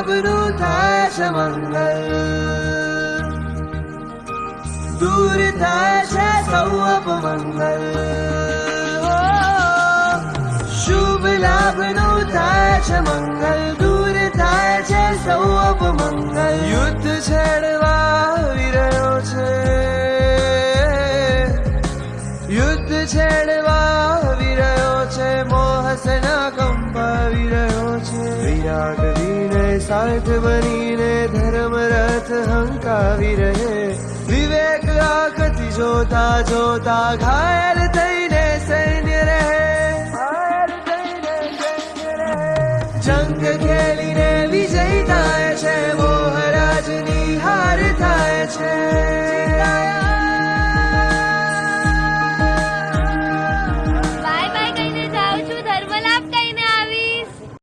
લાભનું થાય છે મંગલ, દૂર થાય છે સૌ અપમંગલ. શુભ લાભનું થાય છે મંગલ, દૂર થાય છે સૌ અપમંગલ. યુદ્ધ છેડવા આવી રહ્યો છે, યુદ્ધ છેડવા આવી રહ્યો છે, મોહ સે ના કંપાવી રહ્યો છે. વિરાટ વીને સાથ બનીને ધર્મ રથ હંકાવી રહે, વિવેક આંખથી જોતા જોતા ઘાયલ થઈને સૈન્ય રહે, જંગ ખેલીને વિજય થાય છે, મોહરાજની હાર થાય છે.